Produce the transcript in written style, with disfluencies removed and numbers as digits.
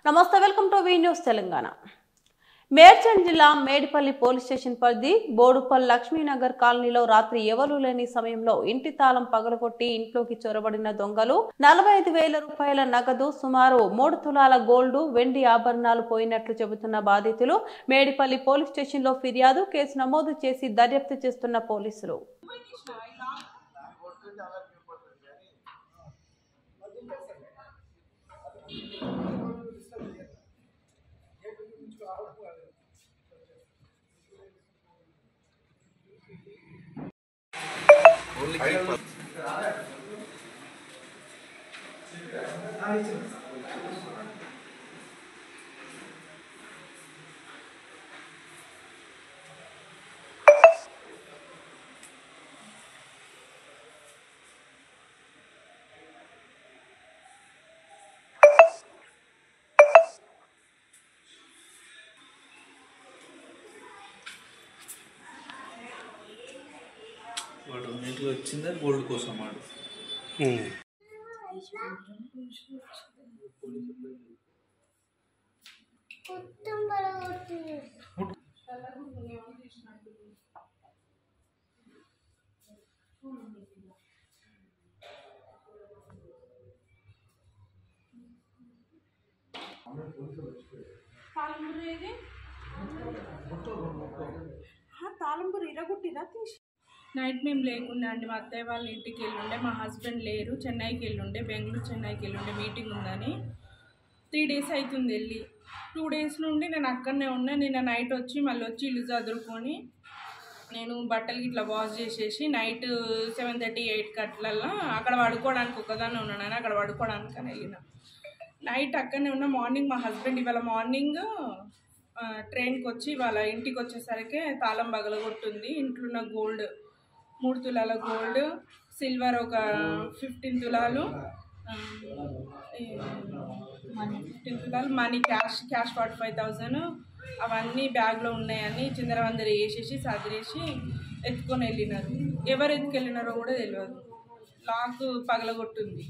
నమస్తే, welcome to V news Telangana. Medchal జిల్లా Medipalli police station పరిధి బోడుపల్ లక్ష్మీనగర్ కాలనీలో రాత్రి ఎవరూ లేని సమయంలో ఇంటి తాళం పగలగొట్టి ఇంట్లోకి చొరబడిన దొంగలు 45,000 రూపాయల నగదు, సుమారు 3 తులాల గోల్డ్, వెండి ఆభరణాలు పోయినట్లు చెబుతున్న బాధితులు మేడిపల్లి పోలీస్ స్టేషన్లో ఫిర్యాదు, కేసు నమోదు చేసి దర్యాప్తు చేస్తున్న పోలీసులు. వాడు నీటిలో వచ్చిందా గోల్డ్ కోసం వాడు తాళంబూరు ఇరగొట్టిరా తీసి నైట్ మేము లేకుండా అండి. మా అత్తయ్య వాళ్ళ ఇంటికి వెళ్ళుండే, మా హస్బెండ్ లేరు, చెన్నైకి వెళ్ళుండే, బెంగళూరు చెన్నైకి వెళ్ళుండే, మీటింగ్ ఉందని. 3 days అవుతుంది వెళ్ళి. 2 days నుండి నేను అక్కడనే ఉన్నా. నిన్న నైట్ వచ్చి మళ్ళీ వచ్చి ఇల్లు చదువుకొని నేను బట్టలు ఇట్లా వాష్ చేసేసి నైట్ 7:30, 8 అట్లల్లో అక్కడ పడుకోవడానికి ఒక్కదాన్ని ఉన్నాను. అక్కడ పడుకోవడానికి అని వెళ్ళిన. నైట్ అక్కడనే ఉన్నా. మార్నింగ్ మా హస్బెండ్ ఇవాళ మార్నింగ్ ట్రైన్కి వచ్చి వాళ్ళ ఇంటికి వచ్చేసరికి తాళం పగలగొట్టుంది. ఇంట్లో ఉన్న గోల్డ్ 3 తులాల గోల్డ్, సిల్వర్ ఒక 15 తులాలు, 15 తులాలు మనీ, క్యాష్ 45,000 అవన్నీ బ్యాగ్లో ఉన్నాయని చిందరవందరి వేసేసి సదిరేసి ఎత్తుకొని వెళ్ళినారు. ఎవరు ఎత్తుకెళ్ళినారో కూడా తెలియదు. లాక్ పగలగొట్టుంది.